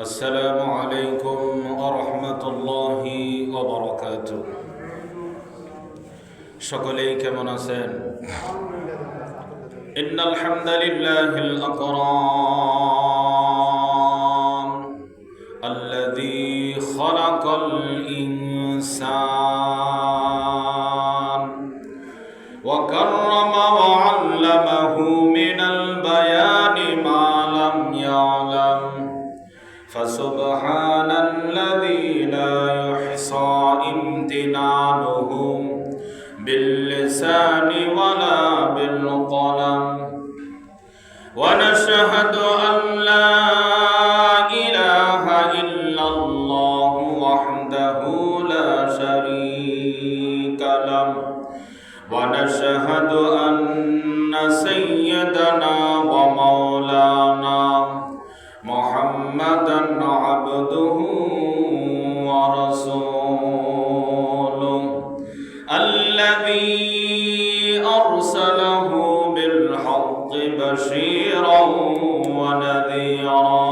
السلام عليكم ورحمة الله وبركاته সকলেই কেমন আছেন إن الحمد لله الأكرم الذي خلق الإنسان وكرم وعلمه من البيان ما لم يعلم فسبحان الذي لا يحصى امتنانه باللسان ولا بالقلم ونشهد أن لا إله إلا الله وحده لا شريك له ونشهد أن سيدنا ومولانا محمدا عبده ورسوله الذي أرسله بالحق بشيرا ونذيرا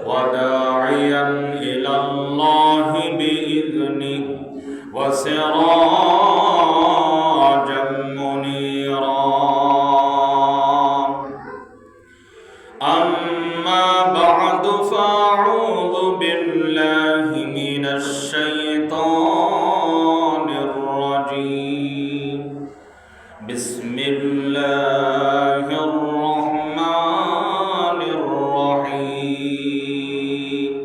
وداعيا إلى الله بإذنه وسراجا منيرا أما بعد فأعوذ بالله من الشيطان الرجيم بسم الله الرحمن الرحيم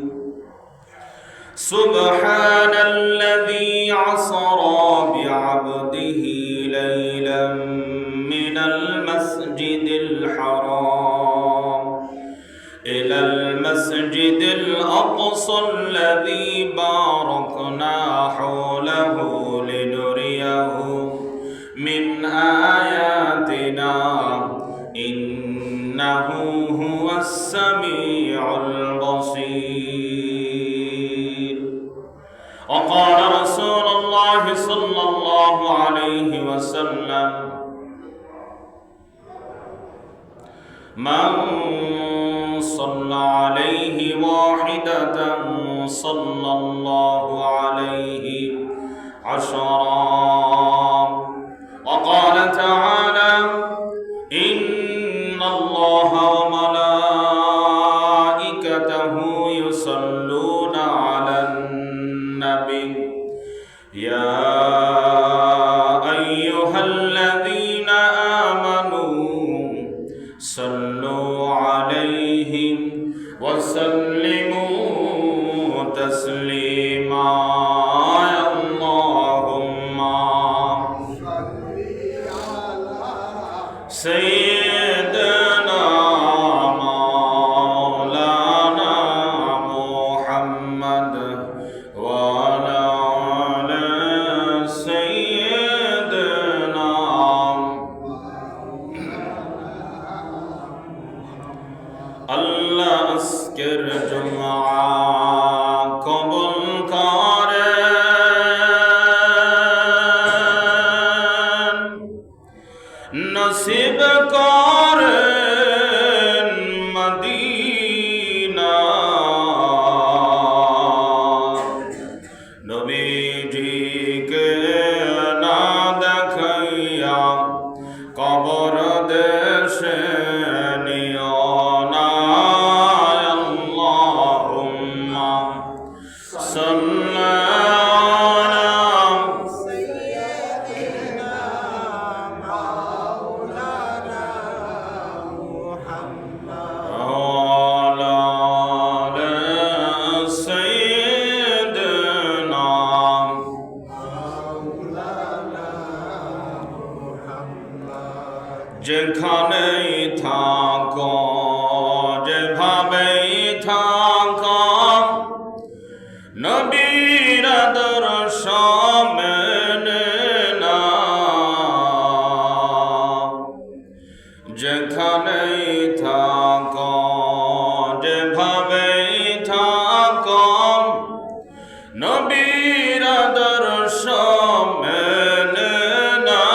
سبحان الذي عصرى بعبده ليلا من المسجد الحرام إلى المسجد الأقصى الذي باركنا حوله لنريه من آياتنا إنه هو السميع البصير وقال رسول الله صلى الله عليه وسلم من صلى عليه واحدة صلى الله عليه عشرا وقال تعالى إن الله وملائكته يصلون على النبي يا أيها الذين آمنوا صلوا عليه وسلموا تسليما اللهم سيدنا مولانا محمد وعلى آل سيدنا الله أذكر جمعة قبل করেন নসিব করেন মদিনা নবীজিকে না দেখাইয়া কবর দেশে নিও না আল্লাহুম্মা সাল্লি আলা সাইয়্যিদিনা মাওলানা মুহাম্মদ ওয়া আলা সাইয়্যিদিনা মাওলানা মুহাম্মদ যেখানেই থাকো যেভাবেই থাকো নবীর আদর্শ মেনে নাও যেখানেই থাকো যেভাবেই থাকো নবীর আদর্শ মেনে নাও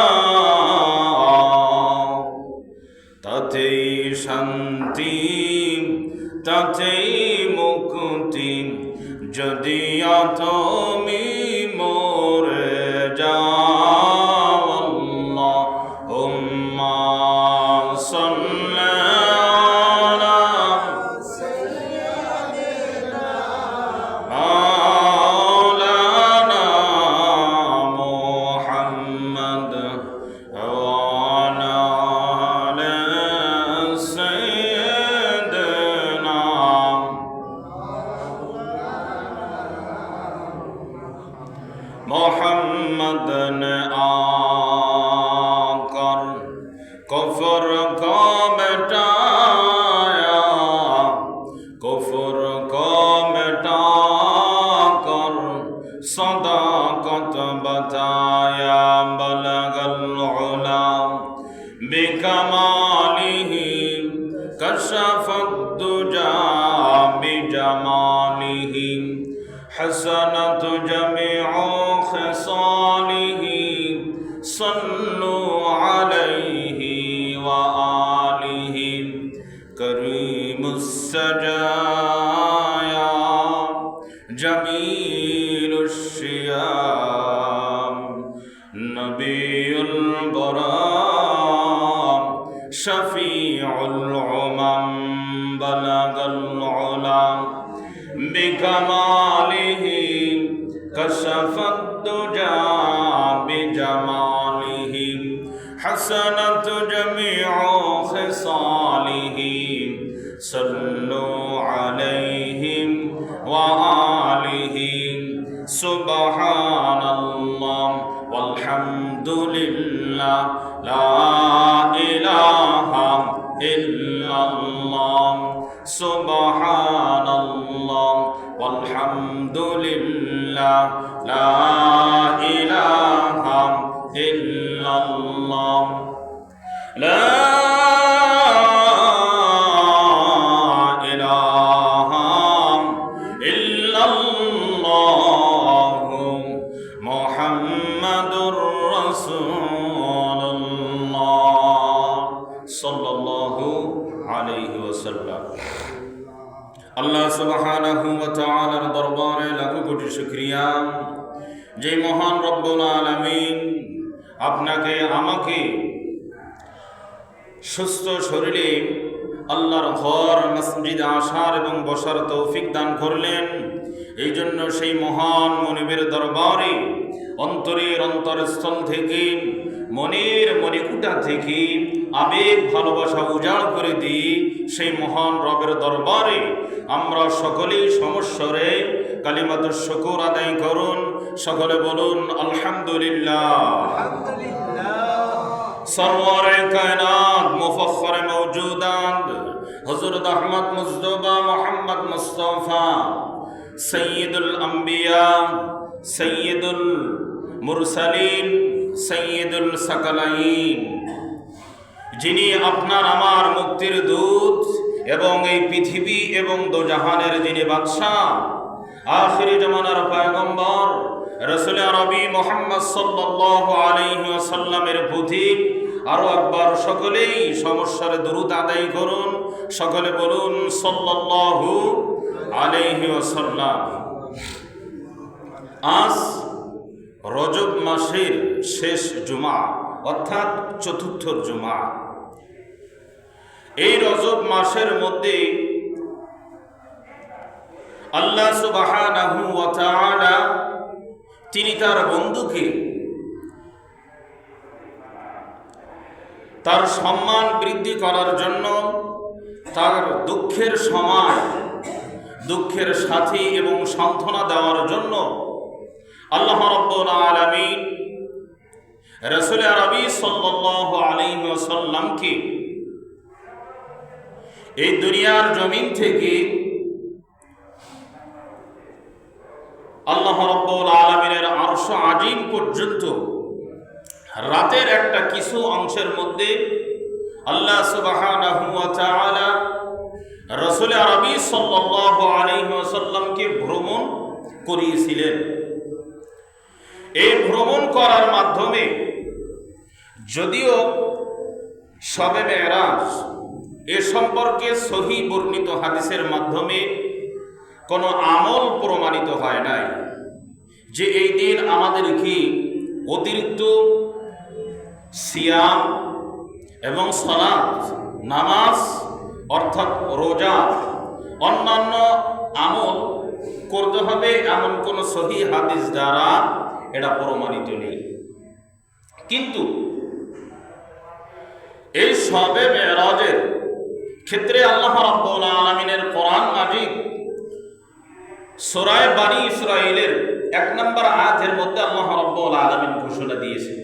সাল্লু আলাইহি ওয়া আলিহি করিমুস সাজায়া জামিলুশ শিয়াম নবিউল বরাম শফিউল উমাম বালাগাল উলাম বিকামালিহি কশফাদ দুজা বিজামালিহি হাসানাত জামিউ খিসালিহি সাল্লু আলাইহি ওয়া আলিহি সুবহানাল্লাহ walhamdulillah la ilaha illallah subhanallah walhamdulillah la ilaha illallah la আল্লাহ সুবহানাহু ওয়া তাআলার দরবারে লাখো কোটি শুকরিয়া যে মহান রব্বুল আলামিন আপনাকে আমাকে সুস্থ শরীরে আল্লাহর ঘর মসজিদে আসার এবং বসার তৌফিক দান করলেন। এই জন্য সেই মহান মনিবের দরবারে অন্তরের অন্তরস্থল থেকে মনের মণিকুটা থেকে আবেগ ভালোবাসা উজাড় করে দিই সেই মহান রবের দরবারে আমরা সকলেই সমস্বরে কালিমাতুশ শুকর আদায় করুন। সকলে বলুন আলহামদুলিল্লাহ। সরওয়ারে কায়নাত মুফাখখারে মওজুদাত হযরত আহমদ মুজতবা মুহাম্মদ মুস্তাফা সাইয়্যিদুল আম্বিয়া সাইয়্যিদুল মুরসালিন সাইয়্যিদুল সাকালাইন, যিনি আপনার আমার মুক্তির দূত এবং এই পৃথিবী এবং দোজাহানের যিনি বাদশাহ, আখিরি জামানার পয়গম্বর রাসূল আরবি মুহাম্মদ সাল্লাল্লাহু আলাইহি ওয়াসাল্লামের পথিক। আরো একবার সকলেই সমস্যারে দরুদ আদায় করুন। সকলে বলুন সাল্লাল্লাহু আলাইহি ওয়াসাল্লাম। আজ রজব মাসের শেষ জুমা অর্থাৎ চতুর্থ জুমা। এই রজব মাসের মধ্যে আল্লাহ সুবহানাহু ওয়া তাআলা তিনি তার বন্ধুকে তার সম্মান বৃদ্ধি করার জন্য, তার দুঃখের সময় দুঃখের সাথী এবং সান্ত্বনা দেওয়ার জন্য আল্লাহ রাব্বুল আলামিন রাসূল আরবি সাল্লাল্লাহু আলাইহি ওয়াসাল্লামকে এই দুনিয়ার জমিন থেকে আল্লাহ রাব্বুল আলামিনের আরশ আজিম পর্যন্ত রাতের একটা কিছু অংশের মধ্যে আল্লাহ সুবহানাহু ওয়া তাআলা রাসূল আরবি সাল্লাল্লাহু আলাইহি ওয়াসাল্লামকে ভ্রমণ করিয়েছিলেন। এই ভ্রমণ করার মাধ্যমে যদিও শবে মেরাজ এ সম্পর্কে সহিহ বর্ণিত হাদিসের মাধ্যমে কোনো আমল প্রমাণিত হয় নাই যে এই দিন আমাদের কি অতিরিক্ত সিয়াম এবং সালাত নামাজ অর্থাৎ রোজা অন্যান্য আমল করতে হবে, এমন কোন সহিহ হাদিস দ্বারা এটা প্রমাণিত নেই। কিন্তু এই শবে মেরাজের ক্ষেত্রে আল্লাহ রাব্বুল আলামিনের কোরআন মাজিদ সূরা বনী ইসরাঈলের 1 নম্বর আয়াতের মধ্যে আল্লাহ রাব্বুল আলামিন ঘোষণা দিয়েছেন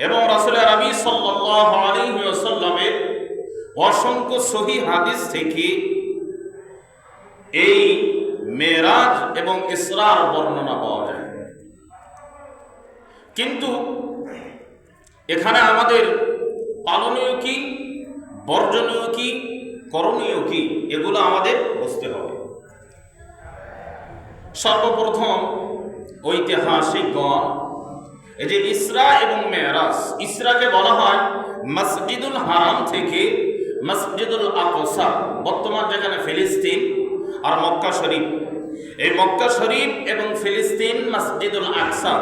এবং রাসূল আরবি সাল্লাল্লাহু আলাইহি ওয়াসাল্লামের অসংখ্য সহিহ হাদিস থেকে এই মেরাজ এবং ইসরার বর্ণনা পাওয়া যায়। কিন্তু এখানে আমাদের পালনীয় কি, বর্জনীয় কি, করণীয় কি, এগুলো আমাদের বুঝতে হবে। সর্বপ্রথম ঐতিহাসিকগণ এই যে ইসরা এবং মেরাজ, ইসরাকে বলা হয় মসজিদুল হারাম থেকে মসজিদুল আকসা, বর্তমান যেখানে ফিলিস্তিন আর মক্কা শরীফ, এই মক্কা শরীফ এবং ফিলিস্তিন মসজিদুল আকসা,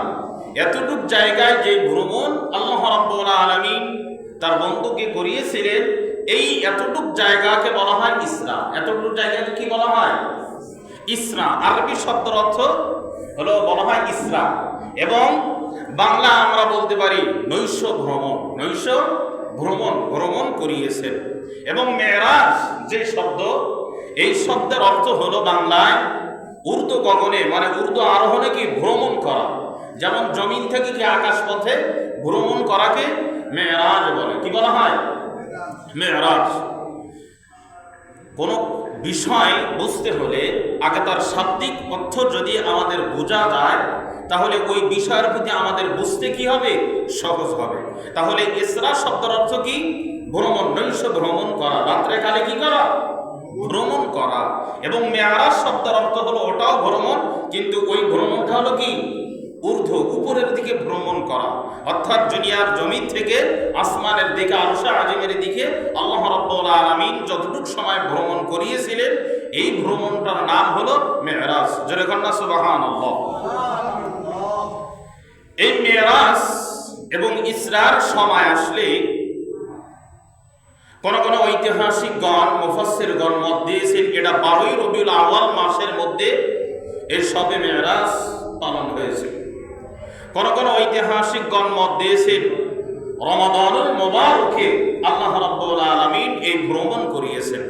এতটুক জায়গায় যে ভ্রমণ আল্লাহ রাব্বুল আলামিন তার বন্ধুকে করিয়েছিলেন, এই এতটুক জায়গাকে বলা হয় ইসরা। এতটুক জায়গাকে কি বলা হয়? ইসরা। আরবি শব্দের অর্থ হলো বলা হয় ইসরা, এবং বাংলা আমরা বলতে পারি নৈশ ভ্রমণ। নৈশ ভ্রমণ, ভ্রমণ করিয়েছেন। এবং মেরাজ যে শব্দ, এই শব্দের অর্থ হলো বাংলায় উর্দু গগনে, মানে উর্দু আরোহণে কি ভ্রমণ করা। যেমন জমিন থেকে কি আকাশ পথে ভ্রমণ করাকে মেরাজ বলে। কি বলা হয়? মেরাজ। কোন বিষয় বুঝতে হলে আগে তার শাব্দিক অর্থ যদি আমাদের বোঝা যায়, তাহলে ওই বিষয়ের প্রতি আমাদের বুঝতে কি হবে? সহজ হবে। তাহলে ইসরা শব্দের অর্থ কি? ভ্রমণ, নৈশ ভ্রমণ করা, রাত্রে কালে কি করা? ভ্রমণ করা। এবং মেরাজ শব্দের অর্থ হলো ওটাও ভ্রমণ, কিন্তু ওই ভ্রমণটা হলো কি? ঊর্ধ্ব, উপরের দিকে ভ্রমণ করা। অর্থাৎ দুনিয়ার জমিন থেকে আসমানের দিকে, আরশে আজিমের দিকে আল্লাহ রাব্বুল আলামিন যতটুক সময় ভ্রমণ করিয়েছিলেন, এই ভ্রমণটার নাম হলো মেরাজ। জোরে কন্যা সুবহানাল্লাহ। এই মেরাজ এবং ইসরার সময় আসলে কোন কোন ঐতিহাসিকগণ, মুফাসসিরগণ মত দিয়েছেন এটা 12ই রবিউল আউয়াল মাসের মধ্যে এই শবে মেরাজ পালন হয়েছে। কোন কোন ঐতিহাসিকগণ মত দিয়েছেন রমাদানুল মুবারকে আল্লাহ রাব্বুল আলামিন এই ভ্রমণ করিয়েছেন।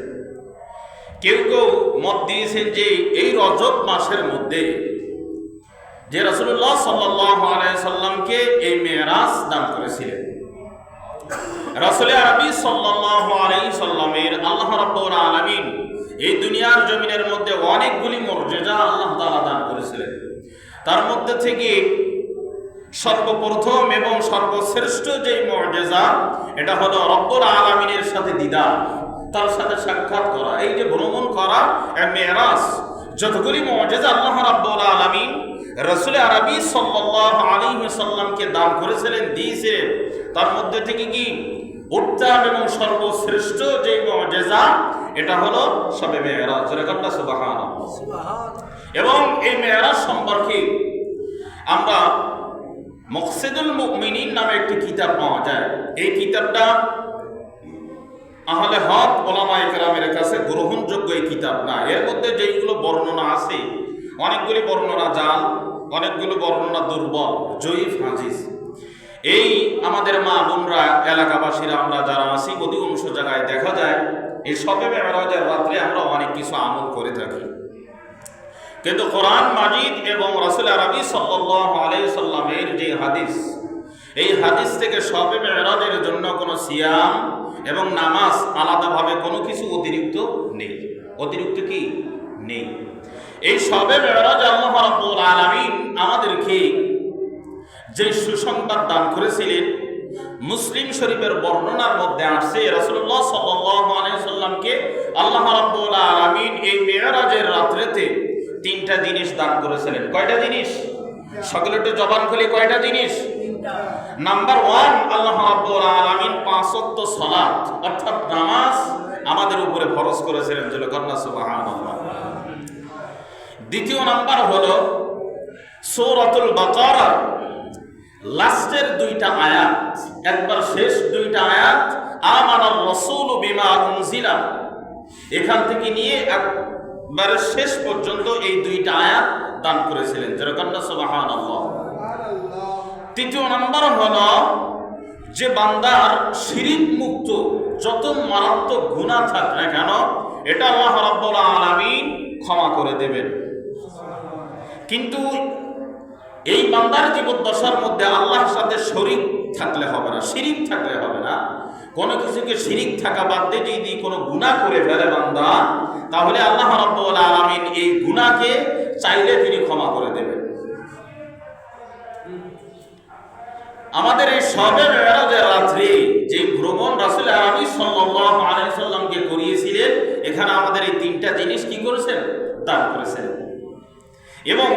কেউ কেউ মত দিয়েছেন যে এই রজব মাসের মধ্যে যে রাসূলুল্লাহ সাল্লাল্লাহু আলাইহি সাল্লামকে এই মেরাজ দান করেছিলেন। রাসূল আরবি সাল্লাল্লাহু আলাইহি সাল্লামের আল্লাহ রাব্বুল আলামিন এই দুনিয়ার জমিনের মধ্যে অনেকগুলি মুজিজা আল্লাহ তাআলা দান করেছিলেন। তার মধ্যে থেকে সর্বপ্রথম এবং সর্বশ্রেষ্ঠ যে মুজিজা, এটা হলো রব্বুল আলামিনের সাথে দিদার, তার সাথে সাক্ষাৎ করা। এই যে ভ্রমণ করা, মেরাজ, যতগুলি মুজিজা আল্লাহ রাব্বুল আলামিন রাসূল আরবি সাল্লাল্লাহু আলাইহি ওয়াসাল্লামকে দান করেছিলেন, দিয়েছিলেন, তার মধ্যে থেকে কি উত্তম এবং সর্বশ্রেষ্ঠ যে মুজিজা, এটা হলো শবে মেরাজ। সুবহানাল্লাহ, সুবহানাল্লাহ। এবং এই মেরাজ সম্পর্কে আমরা মুকসিদুল মুমিনিন নামে একটি কিতাব পাওয়া যায়। এই কিতাবটা আহলে হক ওলামায়ে কেরামের কাছে গ্রহণযোগ্য এই কিতাব না। এর মধ্যে যেগুলো বর্ণনা আছে, অনেকগুলি বর্ণনা জাল, অনেকগুলো বর্ণনা দুর্বল, জয়ীফ হাদিস। এই আমাদের মা বোনরা, এলাকাবাসীরা আমরা যারা আছি, অধিকাংশ জায়গায় দেখা যায় এই শবে মেরাজের রাত্রে আমরা অনেক কিছু আমল করে থাকি, কিন্তু কোরআন মাজিদ এবং রাসূল আরবি সাল্লাল্লাহু আলাইহি সাল্লামের যে হাদিস, এই হাদিস থেকে শবে মেরাজের জন্য কোনো সিয়াম এবং নামাজ আলাদাভাবে কোনো কিছু অতিরিক্ত নেই। অতিরিক্ত কি নেই। এই শবে মেরাজ আল্লাহ রাব্বুল আলামিন আমাদেরকে যে সুসংবাদ দান করেছিলেন, মুসলিম শরীফের বর্ণনার মধ্যে আসছে রাসূলুল্লাহ সাল্লাল্লাহু আলাইহি সাল্লামকে আল্লাহ রাব্বুল আলামিন এই মেরাজের রাত্রিতে 3টা জিনিস দান করেছিলেন। কয়টা জিনিস? সকলে একটু জবান খুলে কয়টা জিনিস? নাম্বার 1, আল্লাহ রাব্বুল আলামিন 5 ওয়াক্ত সালাত অর্থাৎ নামাজ আমাদের উপরে ফরজ করেছিলেন। সুবহানাল্লাহ। দ্বিতীয় নাম্বার হলো সূরাতুল বাকারা লাস্টের 2টা আয়াত, একবার শেষ 2টা আয়াত, আমানার রাসূলু বিমা উনজিলা, এখান থেকে নিয়ে একবার শেষ পর্যন্ত এই 2টা আয়াত দান করেছিলেন। সুবহানাল্লাহ। তৃতীয় নাম্বার হলো যে বান্দার শিরিক মুক্ত যত মারাত্মক গুনাহ থাক না কেন, এটা আল্লাহ রাব্বুল আলামিন ক্ষমা করে দেবেন। কিন্তু এই বান্দার জীবদ্দশার মধ্যে আল্লাহর সাথে শরীক থাকলে হবে না, শিরিক থাকলে হবে না। কোনো কিছুকে শিরিক থাকা বাদ দিয়ে যদি কোনো গুনাহ করে ফেলে বান্দা, তাহলে আল্লাহ রাব্বুল আলামিন এই গুনাহকে চাইলে তিনি ক্ষমা করে দেবেন। আমাদের এই শবে মেরাজের রাত্রি যে ভ্রমণ রাসূল আরবি সাল্লাল্লাহু আলাইহি সাল্লামকে করিয়েছিলেন, এখানে আমাদের এই 3টা জিনিস কি করেছেন? দান করেছেন। এবং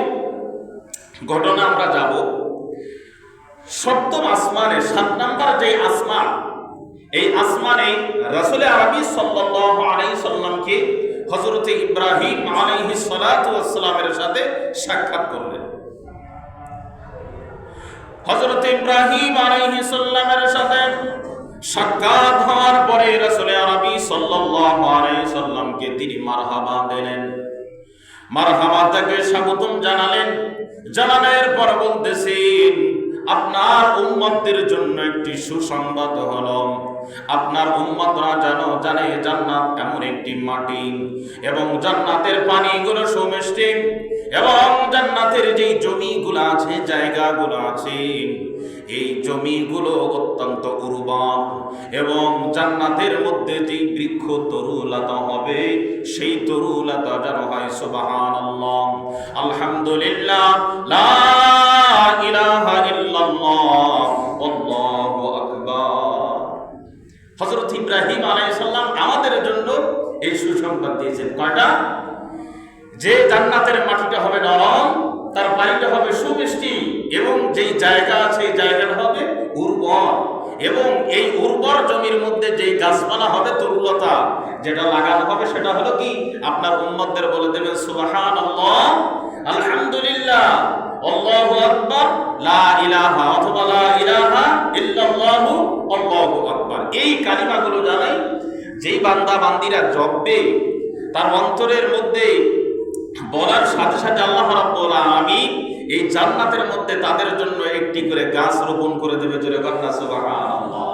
ঘটনা আমরা যাব, সপ্তম আসমানে 7 নাম্বার যে আসমান, এই আসমানে রাসূল আরবি সাল্লাল্লাহু আলাইহি সাল্লামকে হযরত ইব্রাহিম আলাইহিস সালাতু ওয়াস সালামের সাথে সাক্ষাৎ করলেন। হযরত ইব্রাহিম আলাইহিস সালামের সাথে সাক্ষাৎ হওয়ার পরে রাসূল আরবি সাল্লাল্লাহু আলাইহি সাল্লামকে তিনি মারহাবা দিলেন, মারহাবা তাকে স্বাগতম জানালেন। জানানোর পর বলতেছেন, আপনার উম্মতদের জন্য একটি সুসংবাদ হলো, আপনার উম্মতরা জানে জান্নাত এমন একটি মাটি এবং জান্নাতের পানিগুলো সুমিষ্টি এবং জান্নাতের যেই জমিগুলো আছে, জায়গাগুলো আছে, এই জমিগুলো অত্যন্ত উর্বর এবং জান্নাতের মধ্যে যে বৃক্ষ তরুলতা হবে, সেই তরুলতা যেন হয় সুবহানাল্লাহ, আলহামদুলিল্লাহ, লা ইলাহা ইল্লাল্লাহ, আল্লাহু আকবার। হযরত ইব্রাহিম আলাইহিস সালাম আমাদের জন্য এই সুসংবাদ দিয়েছেন। কয়টা? যে জান্নাতের মাটিটা হবে নরম, তার পানিটা হবে সুমিষ্টি এবং যেই জায়গা আছে এই জায়গাটা হবে উর্বর এবং এই উর্বর জমির মধ্যে যেই গাছপালা হবে তরুলতা যেটা লাগানো হবে সেটা হলো কি? আপনার উম্মতদের বলে দেবেন সুবহানাল্লাহ, আলহামদুলিল্লাহ, আল্লাহু আকবার, লা ইলাহা অথবা লা ইলাহা ইল্লাল্লাহু, আল্লাহু আকবার। এই কালিমাগুলো জানাই যেই বান্দা বান্দিরা জপবে, তার অন্তরের মধ্যে বলার সাথে সাথে আল্লাহ রাব্বুল আলামিন এই জান্নাতের মধ্যে তাদের জন্য একটি করে গাছ রোপণ করে দেবে। জোরে বলুন সুবহানাল্লাহ।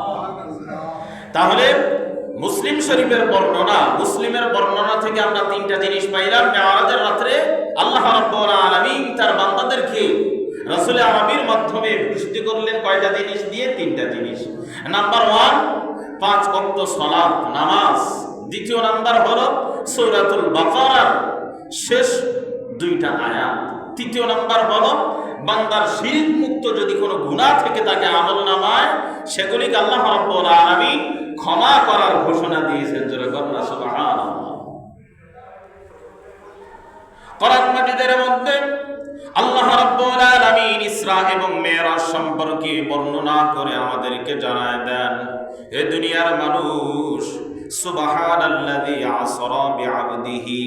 তাহলে মুসলিমের বর্ণনা থেকে আমরা 3টা জিনিস পাইলাম। মেরাজের রাতে আল্লাহ রাব্বুল আলামিন তার বান্দাদেরকে রাসূল আরবির মাধ্যমে পুষ্টি করলেন কয়টা জিনিস দিয়ে? 3টা জিনিস। নাম্বার 1, 5 ওয়াক্ত সালাত নামাজ। দ্বিতীয় নাম্বার হলো সূরাতুল বাকারার শেষ 2টা আয়াত। তৃতীয় নাম্বার হলো বান্দার শিরক মুক্ত যদি কোনো গুনাহ থেকে তাকে আমলনামায় সেগুলিকে আল্লাহ রাব্বুল আলামিন ক্ষমা করার ঘোষণা দিয়েছেন। জোরে বলুন সুবহানাল্লাহ। কোরআন মাজিদের মধ্যে আল্লাহ রাব্বুল আলামিন ইসরা এবং মেরাজ সম্পর্কে বর্ণনা করে আমাদেরকে জানায় দেন, হে দুনিয়ার মানুষ, সুবহানাল্লাযী আসরা বিআবদিহি।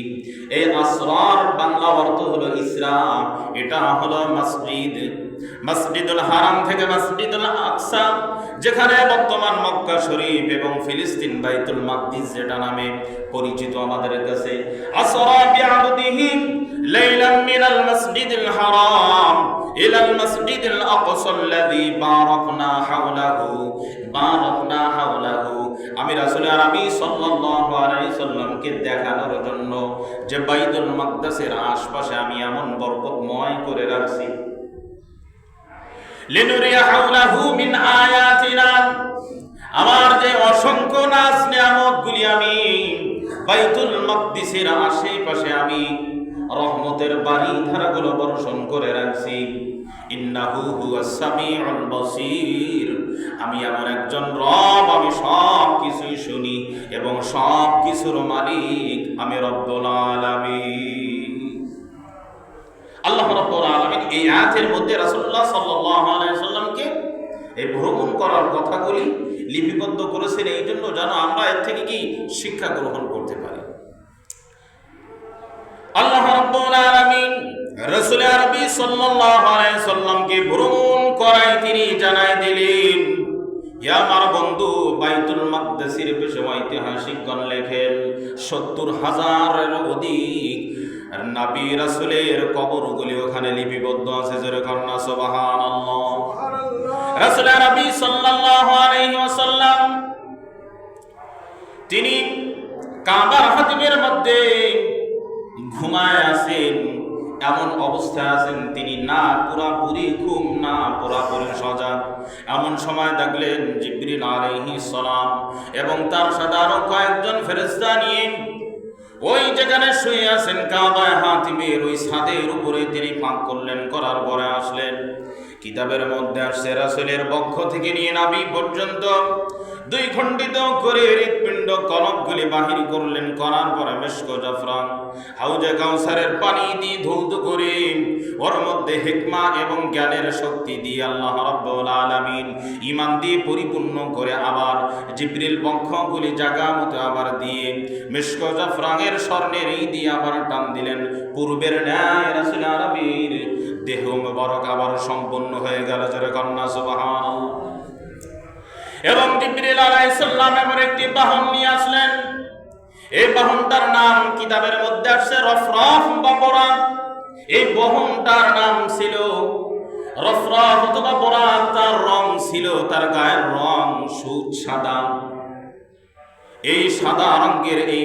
এই আসরার বাংলা অর্থ হলো ইসরা। এটা হলো মসজিদুল হারাম থেকে মসজিদুল আকসা, যেখানে বর্তমান মক্কা শরীফ এবং ফিলিস্তিন বাইতুল মাকদিস যেটা নামে পরিচিত আমাদের কাছে। আসরা বিআবদিহি লাইলাম মিনাল মসজিদিল হারাম ইলাল মসজিদিল আকসা আল্লাযী বারাকনা হাওলাহু। আমি রাসূল আরবি সাল্লাল্লাহু আলাইহি সাল্লামকে দেখানোর জন্য যে বাইতুল মাকদিসের আশপাশে আমি এমন বরকতময় করে রাখছি, লিনুরিয়া হাওলাহু মিন আয়াতিনা, আমার যে অসংখ্য নাজ নিয়ামতগুলি আমি বাইতুল মাকদিসের আশেপাশে আমি রহমতের বাণী ধারাগুলো বর্ষণ করে রাখছি। ইন্নাহু হুয়াস সামিউল বাসীর, আমি এমন একজন রব, আমি সব কিছুই শুনি এবং সব কিছুর মালিক আমি রব্বুল আলামিন। আল্লাহ রব্বুল আলামিন এই আয়াতের মধ্যে রাসূলুল্লাহ সাল্লাল্লাহু আলাইহি সাল্লামকে এই ভ্রমণ করার কথাগুলি লিপিবদ্ধ করেছেন এই জন্য যেন আমরা এর থেকে কি শিক্ষা গ্রহণ করতে পারি। আল্লাহ রাব্বুল আলামিন রাসূল আরবি সাল্লাল্লাহু আলাইহি সাল্লামকে ভ্রমণ করায় তিনি জানায় দিলেন, ইয়া আমার বন্ধু, বাইতুল মাকদিসের বিষয়ে ঐতিহাসিকগণ লেখেন 70,000-এর অধিক নবী রাসূলের কবরগুলি ওখানে লিপিবদ্ধ আছে। জোরে বলুন সুবহানাল্লাহ। রাসূল আরবি সাল্লাল্লাহু আলাইহি ওয়াসাল্লাম তিনি কাবার হাতিমের মধ্যে ঘুমায় আছেন, এমন অবস্থায় আছেন তিনি না পুরাপুরি ঘুম না পুরাপুরি সজাগ। এমন সময় দেখলেন জিবরিল আলাইহিস সালাম এবং তার সাথে আরো কয়েকজন ফেরেশতা নিয়ে ওই যেখানে শুয়ে আছেন কাবায় হাতিমের ওই ছাদের উপরে তিনি পাক করলেন, করার পরে আসলেন। কিতাবের মধ্যে আসছে রাসূলের বক্ষ থেকে নিয়ে নাভি পর্যন্ত 2 খণ্ডিত করে হৃৎপিণ্ড কলবগুলি বাহির করলেন, করার পরে মিশক জাফরান হাউজে কাউসারের পানি দিয়ে ধৌত করে ওর মধ্যে হিকমা এবং জ্ঞানের শক্তি দিয়ে আল্লাহ রাব্বুল আলামিন ঈমান দিয়ে পরিপূর্ণ করে আবার জিবরিল বক্ষগুলি জায়গা মতো আবার দিয়ে মিশক জাফরানের স্বর্ণের এই দিয়ে আবার টান দিলেন। পূর্বের ন্যায় রাসূল আরবীর দেহ মোবারক আবার সম্পন্ন হয়ে গেল। জোরে কন্যা সুবহানাল্লাহ। এবং জিবরিল আলাইহিস সালাম এমন একটি বাহন নিয়ে আসলেন, এই বাহনটার নাম কিতাবের মধ্যে আসছে রফরফ বা বরাক। এই বাহনটার নাম ছিল রফরফ অথবা বরাক। তার রং ছিল, তার গায়ের রং সুত সাদা। এই সাদা রঙের এই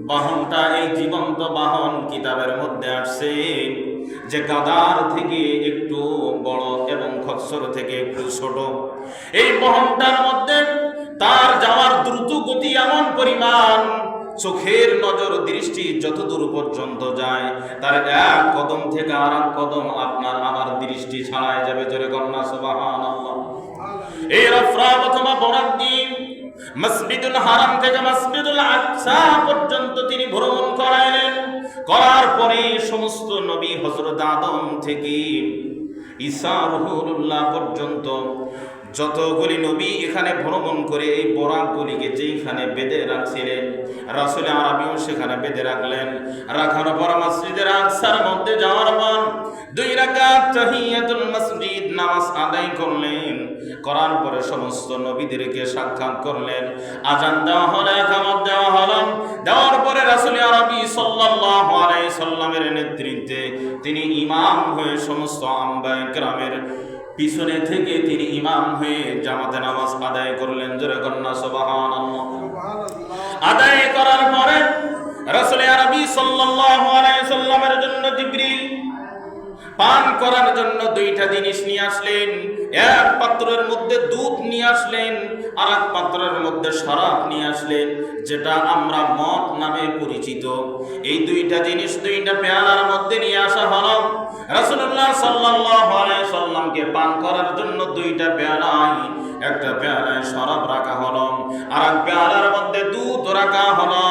বাহনটা, এই জীবন্ত বাহন কিতাবের মধ্যে আসছে যে গাদার থেকে একটু বড় এবং খচ্চর থেকে একটু ছোট। এই বাহনটার মধ্যে তার যাওয়ার দ্রুত গতি এমন পরিমাণ, চোখের নজর দৃষ্টি যতদূর পর্যন্ত যায় তার এক কদম থেকে আর এক কদম আপনার আমার দৃষ্টি ছাড়াই যাবে। জোরে কন্যা সুবহানাল্লাহ। এই রফরফ অথবা বরাক দিয়ে মসজিদুল হারাম থেকে মসজিদুল আকসা পর্যন্ত তিনি ভ্রমণ করাইলেন। করার পরে সমস্ত নবী হযরত আদম থেকে ঈসা রুহুল্লাহ পর্যন্ত যতগুলি নবী এখানে ভ্রমণ করে এই বরাকগুলিকে যেখানে বেঁধে রাখছিলেন, রাসূল আরবীও সেখানে বেঁধে রাখলেন। রাখার পর মসজিদের আকসার মধ্যে যাওয়ার পর 2 রাকাত তাহিয়াতুল মসজিদ নামাজ আদায় করলেন। করার পরে সমস্ত নবীদেরকে সাক্ষাৎ করলেন। আযান দেওয়া হলো, ইকামত দেওয়া হলো। দেওয়ার পরে রাসূল আরবী সাল্লাল্লাহু আলাইহি সাল্লামের নেতৃত্বে তিনি ইমাম হয়ে সমস্ত আম্বিয়া কিরামের পিছনে থেকে তিনি ইমাম হয়ে জামাতে নামাজ আদায় করলেন। জোরে কন্যা সুবহানাল্লাহ। আদায় করার পরে রাসূল আরবী সাল্লাল্লাহু আলাইহি সাল্লামের জন্য জিবরিল পান করার জন্য 2টা জিনিস নিয়ে আসলেন। এক পাত্রের মধ্যে দুধ নিয়ে আসলেন, আর এক পাত্রের মধ্যে শরাব নিয়ে আসলেন, যেটা আমরা মদ নামে পরিচিত। এই 2টা জিনিস 2টা পেয়ালার মধ্যে নিয়ে আসা হলো। রাসূলুল্লাহ সাল্লাল্লাহু আলাইহি সাল্লামকে পান করার জন্য 2টা পেয়ালায়, একটা পেয়ালায় শরাব রাখা হলো, আর এক পেয়ালার মধ্যে দুধ রাখা হলো।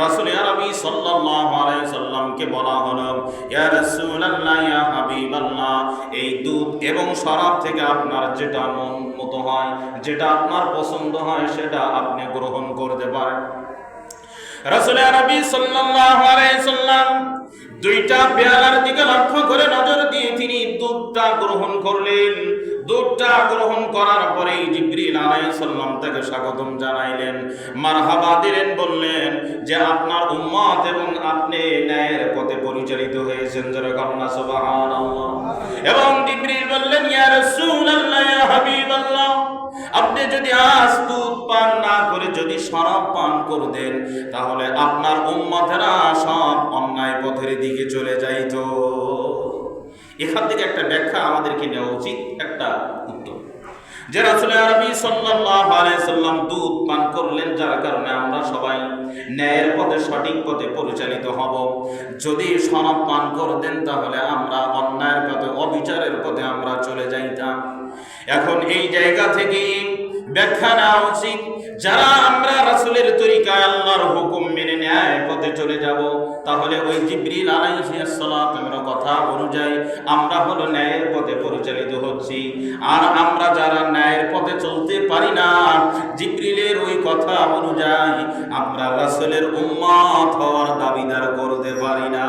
রাসূল আরবী সাল্লাল্লাহু আলাইহি সাল্লামকে বলা হলো, ইয়া রাসূলুল্লাহ, ইয়া হাবিবাল্লাহ, এই দুধ এবং শরাব থেকে আপনার যেটা মন মতো হয়, যেটা আপনার পছন্দ হয়, সেটা আপনি গ্রহণ করতে পারেন। রাসূল আরবী সাল্লাল্লাহু আলাইহি সাল্লাম 2টা পেয়ালার দিকে লক্ষ্য করে নজর দিয়ে তিনি দুধটা গ্রহণ করলেন। দুধটা গ্রহণ করার পরে জিবরিল আলাইহিস সালাম তাকে স্বাগতম জানাইলেন, মারহাবা দিলেন, বললেন যে আপনার উম্মত এবং আপনি ন্যায়ের পথে পরিচালিত হয়েছেন। যারা কন্যা সুবহানাল্লাহ। এবং জিবরিল বললেন, ইয়া রাসূলুল্লাহ, ইয়া হাবিবাল্লাহ, আপনি যদি আজ দুধ পান না করে যদি শরাব পান করে দেন, তাহলে আপনার উম্মতেরা সব অন্যায় পথের দিকে চলে যাইতো। এখান থেকে একটা ব্যাখ্যা আমাদেরকে নেওয়া উচিত, একটা উত্তর, যে রাসূল আরবী সাল্লাল্লাহু আলাইহি সাল্লাম দুধ পান করলেন, যার কারণে আমরা সবাই ন্যায়ের পথে সঠিক পথে পরিচালিত হব। যদি শরাব পান করে দেন, তাহলে আমরা অন্যায়ের পথে অবিচারের পথে আমরা চলে যাইতাম। এখন এই জায়গা থেকে ব্যাখ্যা নেওয়া উচিত, যারা আমরা রাসূলের তরিকায় আল্লাহর হুকুম মেনে ন্যায় পথে চলে যাব, তাহলে ওই জিবরিল আলাইহিস সালামের কথা অনুযায়ী আমরা হলো ন্যায়ের পথে পরিচালিত হচ্ছি। আর আমরা যারা ন্যায়ের পথে চলতে পারি না, জিবরিলের ওই কথা অনুযায়ী আমরা রাসূলের উম্মত হওয়ার দাবিদার করতে পারি না।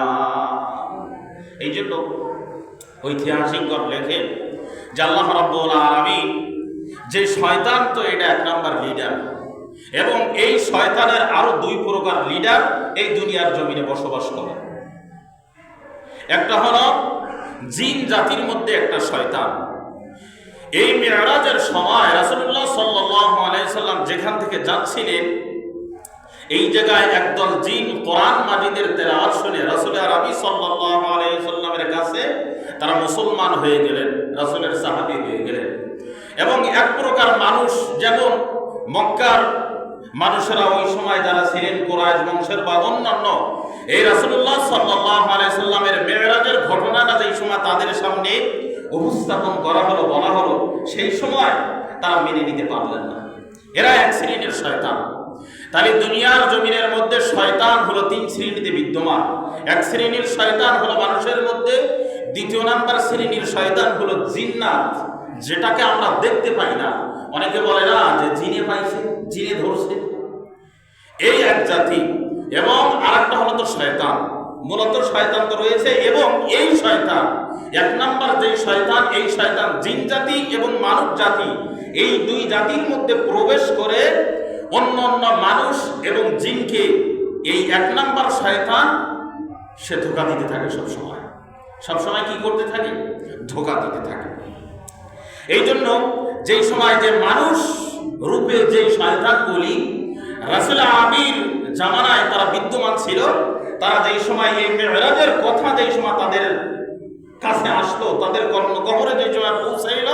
এই জন্য ঐতিহাসিকগণ লেখেন যে আল্লাহ রাব্বুল আলামিন, যে শয়তান তো এটা 1 নাম্বার লিডার, এবং এই শয়তানের আরো 2 প্রকার লিডার এই দুনিয়ার জমিনে বসবাস করে। একটা হলো জিন জাতির মধ্যে একটা শয়তান। এই মিরাজের সময় রাসূলুল্লাহ সাল্লাল্লাহু আলাইহি সাল্লাম যেখান থেকে যাচ্ছিলেন, এই জায়গায় একদল জিন কোরআন মাজিদের তেলাওয়াত শুনে রাসূল আরবী সাল্লাল্লাহু আলাইহি সাল্লামের কাছে তারা মুসলমান হয়ে গেলেন, রাসূলের সাহাবী হয়ে গেলেন। এবং এক প্রকার মানুষ, যেমন মক্কার মানুষেরা ওই সময় যারা ছিলেন কুরাইশ বংশের বা অন্যান্য, এই রাসূলুল্লাহ সাল্লাল্লাহু আলাইহি সাল্লামের মিরাজের ঘটনাটা যেই সময় তাদের সামনে উপস্থাপন করা হলো, বলা হলো, সেই সময় তারা মেনে নিতে পারলেন না। এরা এক শ্রেণীর শয়তান। তাহলে দুনিয়ার জমিনের মধ্যে শয়তান হলো তিন শ্রেণীতে বিদ্যমান। এক শ্রেণীর শয়তান হলো মানুষের মধ্যে, দ্বিতীয় নাম্বার শ্রেণীর শয়তান হলো জিন্নাত, যেটাকে আমরা দেখতে পাই না। অনেকে বলে না যে জিনে পাইছে, জিনে ধরছে, এই এক জাতি। এবং আরেকটা হলো তো শয়তান, মূলত শয়তান তো রয়েছে। এবং এই শয়তান, এক নাম্বার যে শয়তান, এই শয়তান জিন জাতি এবং মানব জাতি, এই দুই জাতির মধ্যে প্রবেশ করে অন্য অন্য মানুষ এবং জিনকে, এই এক নাম্বার শয়তান সে ধোঁকা দিতে থাকে। সবসময় কি করতে থাকে? ধোঁকা দিতে থাকে। এই জন্য যেই সময় যে মানুষ রূপে যে শয়তানগুলি রাসূল আমির জামানায় তারা বিদ্যমান ছিল, তারা যেই সময় এই মেরাজের কথা যেই সময় তাদের কাছে আসলো, তাদের কর্ণগহরে যেই সময় পৌঁছাইল,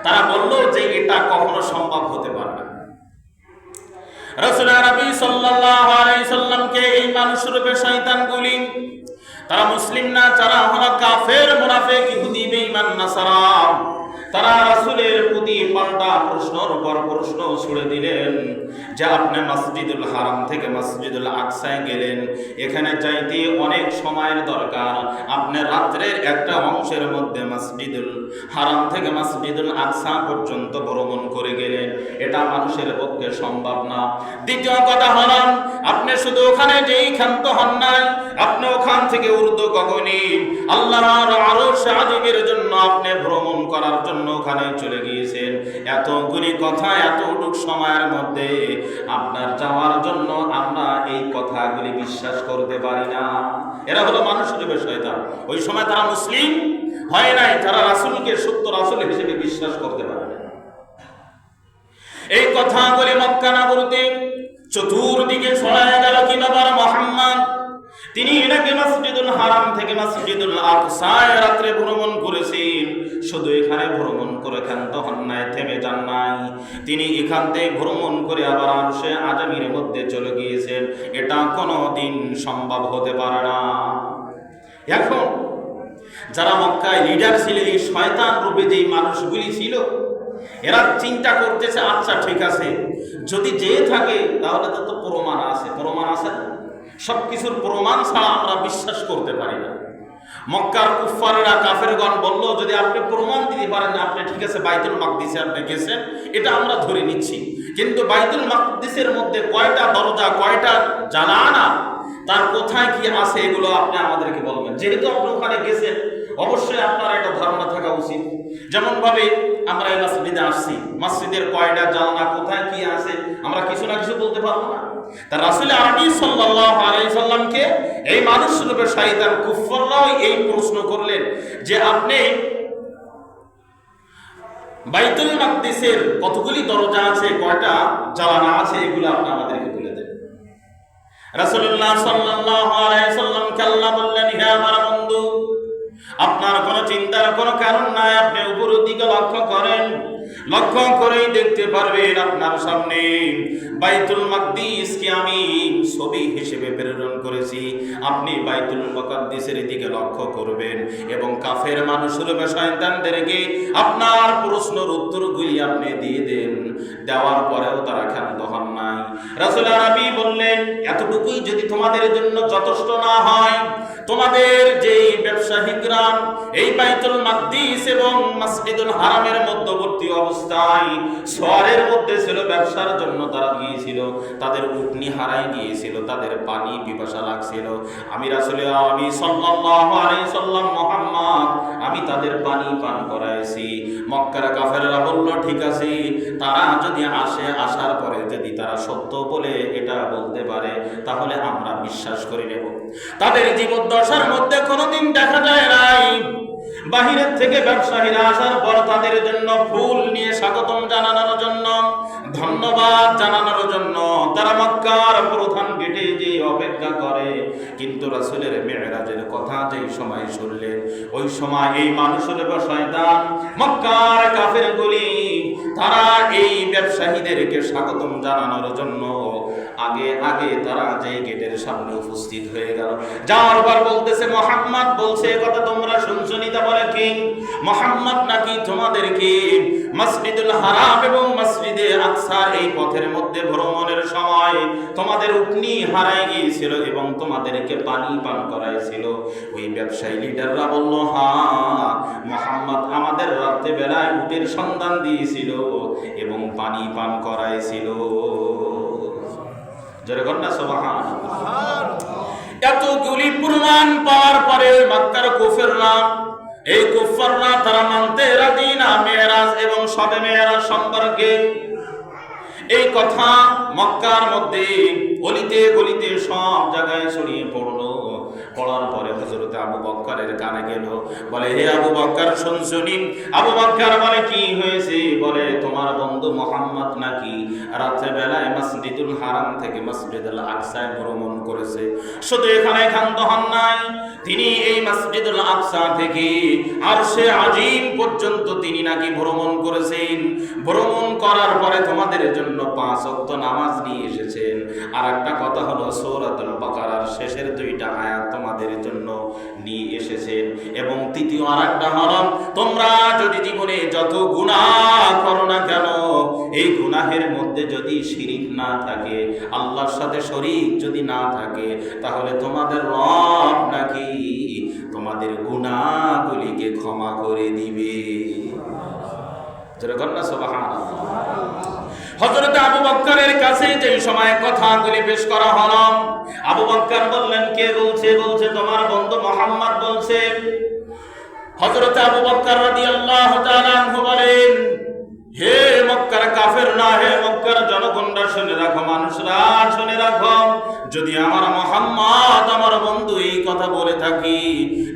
তারা বলল যে এটা কখনো সম্ভব হতে পারে না। রাসূল আরবি সাল্লাল্লাহু আলাইহি সাল্লামকে এই মানুষ রূপে শয়তানগুলি, তারা মুসলিম না, যারা হলো কাফের, মুনাফিক, ইহুদি, বেঈমান, নাসারা, তারা রাসূলের প্রতি পাল্টা প্রশ্নের উপর প্রশ্ন ছুড়ে দিলেন যে আপনি মসজিদুল হারাম থেকে মসজিদুল আকসায় গেলেন, এখানে যাইতে অনেক সময়ের দরকার, আপনি রাত্রের একটা অংশের মধ্যে মসজিদুল হারাম থেকে মসজিদুল আকসা পর্যন্ত ভ্রমণ করে গেলেন, এটা মানুষের পক্ষে সম্ভব না। দ্বিতীয় কথা হলো, আপনি শুধু ওখানে যেই ক্ষান্ত হন নাই, আপনি ওখান থেকে ঊর্ধ্ব গগনে আল্লাহর আরশ আজিমের জন্য আপনি ভ্রমণ করার জন্য ওখানে চলে গিয়েছেন। এতগুলি কথা এতটুক সময়ের মধ্যে আপনার যাওয়ার জন্য আমরা এই কথাগুলি বিশ্বাস করতে পারি না। এরা হলো মানুষ রূপে শয়তান। ওই সময় তারা মুসলিম হয় নাই, তারা রাসূলকে সত্য রাসূল হিসেবে বিশ্বাস করতে পারে না। এই কথাগুলি মক্কা নগরীতে চতুর্দিকে ছড়ায় গেল। কি ব্যাপার? মুহাম্মদ তিনি এটাকে মসজিদুল হারাম থেকে মসজিদুল আকসায় রাত্রে ভ্রমণ করেছেন। শুধু এখানে ভ্রমণ করে ক্ষান্ত হন নাই, থেমে যান নাই, তিনি এখান থেকে ভ্রমণ করে আবার আরশে আজিমের মধ্যে চলে গিয়েছেন। এটা কোনোদিন সম্ভব হতে পারে না। এখন যারা মক্কায় লিডার ছিল, এই শয়তান রূপে যেই মানুষগুলি ছিল, এরা চিন্তা করতেছে আচ্ছা ঠিক আছে, যদি যেয়ে থাকে তাহলে তো প্রমাণ আছে। প্রমাণ আছে না? সবকিছুর প্রমাণ ছাড়া আমরা বিশ্বাস করতে পারি না। মক্কার কুফাররা, কাফেরগণ বলল যদি আপনি প্রমাণ দিতে পারেন আপনি ঠিক আছে বাইতুল মাকদিসে আপনি গেছেন, এটা আমরা ধরে নিচ্ছি, কিন্তু বাইতুল মাকদিসের মধ্যে কয়টা দরজা, কয়টা জানালা, তার কোথায় কি আছে এগুলো আপনি আমাদেরকে বলবেন। যেহেতু আপনি ওখানে গেছেন, অবশ্যই আপনার একটা ধারণা থাকা উচিত। যেমন ভাবে আমরা এই মসজিদে আসছি, মসজিদের কয়টা জানলা, কোথায় কি আছে, আমরা কিছু না কিছু বলতে পারবো না। তা রাসূল আরবি সাল্লাল্লাহু আলাইহি সাল্লামকে এই মানুষ রূপে শয়তান কুফাররাও এই প্রশ্ন করলেন যে আপনি বাইতুল মাকদিসের কতগুলি দরজা আছে, কয়টা জানালা আছে, এগুলো আপনি আমাদেরকে বলে দেন। রাসূলুল্লাহ সাল্লাল্লাহু আলাইহি সাল্লাম আল্লাহ বললেন, হে আমার বন্ধু, আপনার কোনো চিন্তার কোনো কারণ নাই, আপনি উপরের দিকে লক্ষ্য করেন, লক্ষ্য করেই দেখতে পারবেন আপনার সামনে বাইতুল মাকদিসকে আমি ছবি হিসেবে প্রেরণ করেছি। আপনি বাইতুল মাকদিসের দিকে লক্ষ্য করবেন এবং কাফের মানুষের শয়তানদেরকে আপনার প্রশ্নের উত্তরগুলি আপনি দিয়ে দেন। দেওয়ার পরেও তারা ক্ষান্ত হন নাই। রাসূল আরবি বললেন, এতটুকুই যদি তোমাদের জন্য যথেষ্ট না হয়, তোমাদের যেই ব্যবসায়িকরা এই বাইতুল মাকদিস এবং মসজিদুল হারামের মধ্যবর্তী অবস্থায় শহরের মধ্যে ছিল, ব্যবসার জন্য তারা গিয়েছিল, তাদের উটনি হারাই গিয়েছিল, তাদের পানি পিপাসা লাগছিল, আমি রাসূল আরবি সাল্লাল্লাহু আলাইহি সাল্লাম মুহাম্মদ আমি তাদের পানি পান করাইছি। মক্কার কাফেররা বলল ঠিক আছে, তারা যদি আসে, আসার পরে যদি তারা সত্য বলে এটা বলতে পারে তাহলে আমরা বিশ্বাস করে নেব। তাদের জীবদ্দশার মধ্যে কোনোদিন দেখা যায় নাই বাহিরের থেকে ব্যবসায়ীরা আসার পর তাদের জন্য ফুল নিয়ে স্বাগতম জানানোর জন্য, ধন্যবাদ জানানোর জন্য তারা মক্কার প্রধান গেটে যে অপেক্ষা করে। কিন্তু রাসূলের মেরাজের কথা যেই সময় শুনলেন, ওই সময় এই মানুষের শয়তান মক্কার কাফেরগুলি তারা এই ব্যবসা ব্যবসায়ীদেরকে স্বাগতম জানানোর জন্য আগে আগে তারা যে গেটের সামনে উপস্থিত হয়ে গেল। যাওয়ার পর বলতেছে, মুহাম্মদ বলছে কথা তোমরা শুনছো নি? তা বলে কি? মুহাম্মদ নাকি তোমাদেরকে মসজিদুল হারাম এবং মসজিদে আকসার এই পথের মধ্যে ভ্রমণের সময় তোমাদের উটনি হারায় গিয়েছিল এবং তোমাদেরকে পানি পান করাইছিল। ওই ব্যবসায়ী লিডাররা বলল, হ্যাঁ, মুহাম্মদ আমাদের রাতে বেলায় উটের সন্ধান দিয়েছিল এবং পানি পান করাইছিল। যেরকম না সুবহানাল্লাহ। এতগুলি প্রমাণ পাওয়ার পরে মক্কার কুফাররা, এই কুফাররা তারা মানতে রাজি না মেরাজ এবং শবে মেরাজ সম্পর্কে। এই কথা মক্কার মধ্যে গলিতে গলিতে সব জায়গায় ছড়িয়ে পড়লো। পড়ার পরে হযরত আবু বকরের কানে গেল। বলে, হে আবু বকর শুনছুনি? আবু বকর বলে, কি হয়েছে? বলে, তোমার বন্ধু মুহাম্মদ নাকি রাতে বেলায় মসজিদুল হারাম থেকে মসজিদুল আকসায় ভ্রমণ করেছে। শুধু এখানে ক্ষান্ত হন নাই, তিনি এই মসজিদুল আকসা থেকে আরশে আজিম পর্যন্ত তিনি নাকি ভ্রমণ করেছেন। ভ্রমণ করার পরে তোমাদের জন্য 5 ওয়াক্ত নামাজ নিয়ে এসেছেন। আর একটা কথা হলো, সূরাতুল বাকারার শেষের 2টা আয়াত তোমাদের জন্য নিয়ে এসেছেন। এবং তৃতীয় আরেকটা হলো, তোমরা যদি জীবনে যত গুনাহ করো না কেন, এই গুনাহের মধ্যে যদি শিরিক না থাকে, আল্লাহর সাথে শরীক যদি না থাকে, তাহলে তোমাদের রব নাকি তোমাদের গুনাহগুলিকে ক্ষমা করে দিবে। যেরকম না সুবহানাল্লাহ। হযরত আবু বকরের কাছে যে সময় কথাগুলি পেশ করা হলো, আবু বকর বললেন, কে বলছে? বলছে তোমার বন্ধু মুহাম্মদ বলছে। হযরত আবু বকর রাদিয়াল্লাহু তাআলা আনহু বলেন, হে মক্কার কাফেররা, হে মক্কার জনগণরা শুনে রাখো, মানুষরা শুনে রাখো, যদি আমার মুহাম্মদ আমার বন্ধু এই কথা বলে থাকি,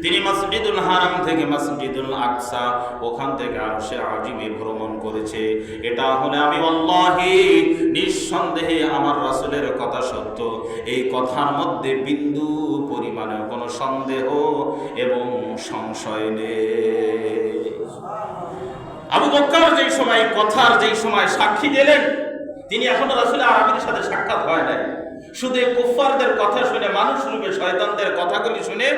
তিনি মসজিদুল হারাম থেকে মসজিদুল আকসা, ওখান থেকে আরশে আজিমে ভ্রমণ করেছে, এটা হলে আমি আল্লাহি নিঃসন্দেহে আমার রাসূলের কথা সত্য। এই কথার মধ্যে বিন্দু পরিমাণে কোনো সন্দেহ এবং সংশয় নেই। আবু বকর যেই সময় কথার যেই সময় সাক্ষী দিলেন, তিনি এখনো রাসূল আরবীর সাথে সাক্ষাৎ হয় নাই। শুধু এই কুফফারদের কথা শুনে, মানুষ রূপে শয়তানদের কথাগুলি শুনে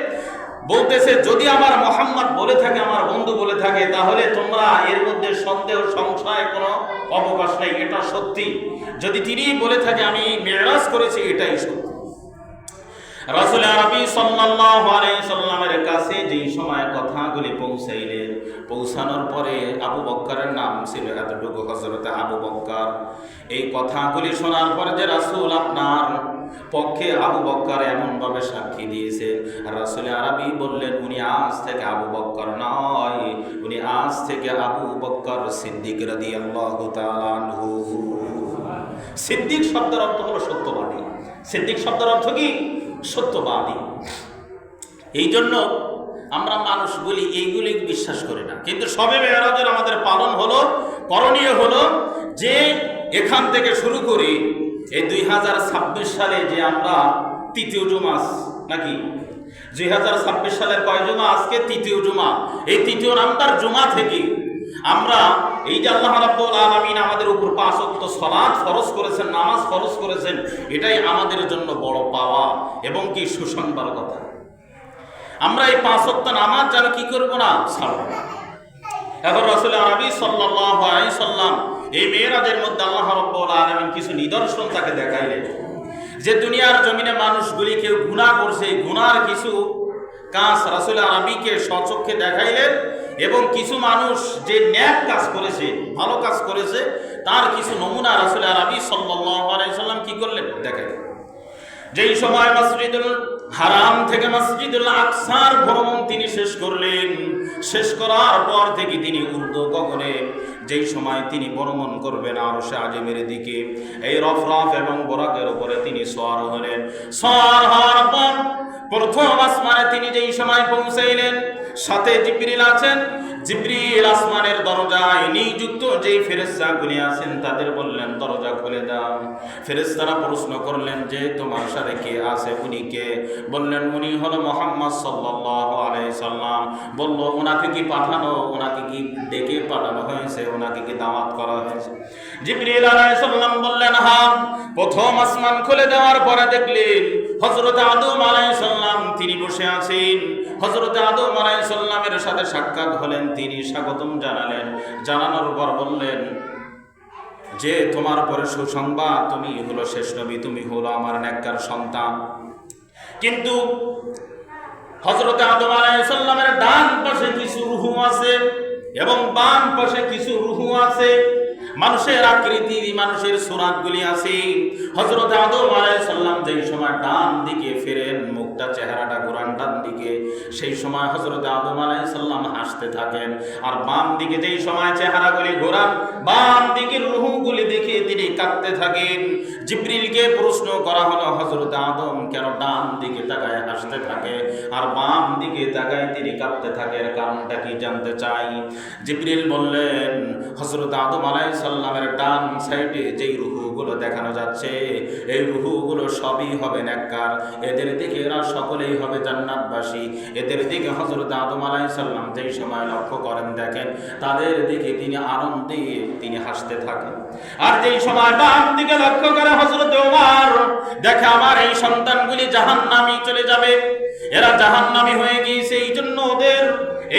বলতেছে, যদি আমার মুহাম্মদ বলে থাকে, আমার বন্ধু বলে থাকে, তাহলে তোমরা এর মধ্যে সন্দেহ সংশয় কোনো অবকাশ নেই, এটা সত্যি। যদি তিনি বলে থাকে আমি মেরাজ করেছি, এটাই সত্যি। রাসূল আরবী সাল্লাল্লাহু আলাইহি সাল্লামের কাছে যেই সময় কথাগুলি পৌঁছাইলেন, পৌঁছানোর পরে আবু বকরের নাম ছিল এতটুকু, হযরত আবু বকর। এই কথাগুলি শোনার পরে যে রাসূল আপনার পক্ষে আবু বকর এমন ভাবে সাক্ষী দিয়েছেন, রাসূল আরবী বললেন, উনি আজ থেকে আবু বকর নয়, উনি আজ থেকে আবু বকর সিদ্দিক রাদিয়াল্লাহু তাআলা আনহু। সিদ্দিক শব্দের অর্থ হলো সত্যবাদী। সিদ্দিক শব্দের অর্থ কি? সত্যবাদী। এই জন্য আমরা মানুষগুলি এইগুলি বিশ্বাস করি না, কিন্তু শবে মেরাজের আমাদের পালন হলো, করণীয় হলো যে এখান থেকে শুরু করে এই 2026 সালে যে আমরা তৃতীয় জুমা নাকি 2026 সালের কয় জুমা? আজকে তৃতীয় জুমা। এই তৃতীয় নাম্বার জুমা থেকে আমরা এই যে আল্লাহ রাব্বুল আলামিন আমাদের উপর 5 ওয়াক্ত সালাত ফরজ করেছেন, নামাজ ফরজ করেছেন, এটাই আমাদের জন্য বড় পাওয়া এবং কি সুসংবাদ কথা। আমরা এই 5 ওয়াক্ত নামাজ যেন কি করব না, ছাড়ব না। এখন রাসূল আরবী সাল্লাল্লাহু আলাইহি সাল্লাম এই মেরাজের মধ্যে আল্লাহ রাব্বুল আলামিন কিছু নিদর্শন তাকে দেখাইলেন যে দুনিয়ার জমিনে মানুষগুলি কেউ গুনাহ করছে, গুনার কিছু কাজ রাসূল আরবীকে স্বচক্ষে দেখাইলেন এবং কিছু মানুষ যে ন্যাক কাজ করেছে, ভালো কাজ করেছে, তার কিছু নমুনা রাসূল আরবী সাল্লাল্লাহু আলাইহি সাল্লাম কি করলেন, দেখাইলেন। যেই সময় মসজিদুল হারাম থেকে মসজিদুল আকসার ভ্রমণ তিনি শেষ করলেন, শেষ করার পর থেকে তিনি ঊর্ধ্ব গগনে যেই সময় তিনি ভ্রমণ করবেন আরশে আজিমের দিকে, এই রফরফ এবং বরাকের উপরে তিনি সওয়ার হলেন। সওয়ার হওয়ার পর প্রথম আসমানে তিনি যেই সময় পৌঁছাইলেন, সাথে জিবরিল আছেন। জিবরিল আসমানের দরজায় নিযুক্ত যেই ফেরেশতাগুলি আছেন তাদের বললেন দরজা খুলে দাও। ফেরেশতারা প্রশ্ন করলেন যে তোমার সাথে কে আছে, উনি কে? বললেন উনি হলো মুহাম্মদ সাল্লাল্লাহু আলাইহি সাল্লাম। বলল ওনাকে কি পাঠানো, ওনাকে কি ডেকে পাঠানো হয়েছে, ওনাকে কি দাওয়াত করা হয়েছে? জিবরিল আলাইহিস সালাম বললেন হ্যাঁ। প্রথম আসমান খুলে দেওয়ার পরে দেখলেন হযরত আদম আলাইহিস সালাম তিনি বসে আছেন। হযরত আদম আলাইহিস সালামের সাথে সাক্ষাৎ হলেন, তিনি স্বাগতম জানালেন। জানানোর পর বললেন যে তোমার পরে সুসংবাদ, তুমি হলো শেষ নবী, তুমি হলো আমার নেককার সন্তান। কিন্তু হযরত আদম আলাইহিস সালামের ডান পাশে কিছু রূহ আছে এবং বাম পাশে কিছু রূহ আছে। মানুষের আকৃতি, মানুষের সুরাতগুলি আছে। হযরত আদম আলাইহিস সালাম যেই সময় ডান দিকে ফেরেন, মুখটা চেহারাটা ঘোরান ডান দিকে, সেই সময় হযরত আদম আলাইহিস সালাম হাসতে থাকেন। আর বাম দিকে যেই সময় চেহারাগুলি ঘোরান, বাম দিকের রূহগুলি দেখে তিনি কাঁদতে থাকেন। জিবরিলকে প্রশ্ন করা হলো হযরত আদম কেন ডান দিকে তাকায় হাসতে থাকে আর বাম দিকে তাকায় তিনি কাঁদতে থাকে, এর কারণটা কি জানতে চাই। জিবরিল বললেন হযরত আদম আলাইহিস সালামের ডান সাইডে যেই রূহগুলো দেখানো যাচ্ছে, এই রূহগুলো সবই হবে নেককার, এদের দিকে এরা সকলেই হবে জান্নাতবাসী। এদের দিকে হযরত আদম আলাইহিস সালাম যেই সময় লক্ষ্য করেন, দেখেন তাদের দিকে তিনি আনন্দে তিনি হাসতে থাকেন। আর যেই সময় বাম দিকে লক্ষ্য করে হযরত ওমর দেখে আমার এই সন্তানগুলি জাহান্নামে চলে যাবে, এরা জাহান্নামী হয়ে গিয়েছে, এই জন্য ওদের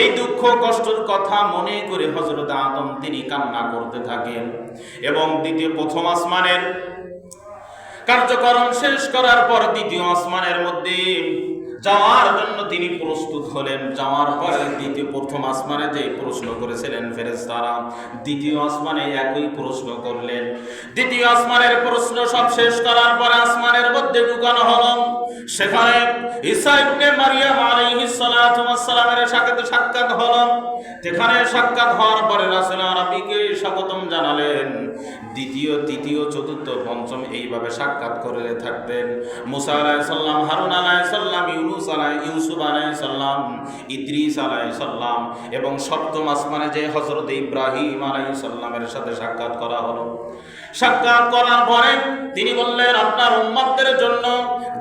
এই দুঃখ কষ্টের কথা মনে করে হযরত আদম তিনি কান্না করতে থাকেন। এবং প্রথম আসমানের কার্যক্রম শেষ করার পর দ্বিতীয় আসমানের মধ্যে যাওয়ার জন্য তিনি প্রস্তুত হলেন। যাওয়ার পরে প্রথম আসমানে যে প্রশ্ন করেছিলেন ফেরেশতারা, দ্বিতীয় আসমানে একই প্রশ্ন করলেন। দ্বিতীয় আসমানের প্রশ্ন সব শেষ করার পরে আসমানের মধ্যে ঢুকানো হলো। সেখানে ঈসা ইবনে মারইয়াম আলাইহিস সালাতু ওয়াস সালামের সাথে সাক্ষাৎ হলো। সেখানে সাক্ষাৎ হওয়ার পরে রাসূল আরবীকে স্বাগতম জানালেন। দ্বিতীয়, তৃতীয়, চতুর্থ, পঞ্চম এইভাবে সাক্ষাৎ করে থাকতেন। মুসা আলাইহিস সালাম, হারুন আলাইহিস সালাম, ইউসুফ আলাইহিস সালাম, ইদ্রিস আলাইহিস সালাম এবং সপ্তম আসমানে যে হযরত ইব্রাহিম আলাইহিস সালামের সাথে সাক্ষাৎ করা হলো। সাক্ষাৎ করার পরে তিনি বললেন আপনার উম্মতদের জন্য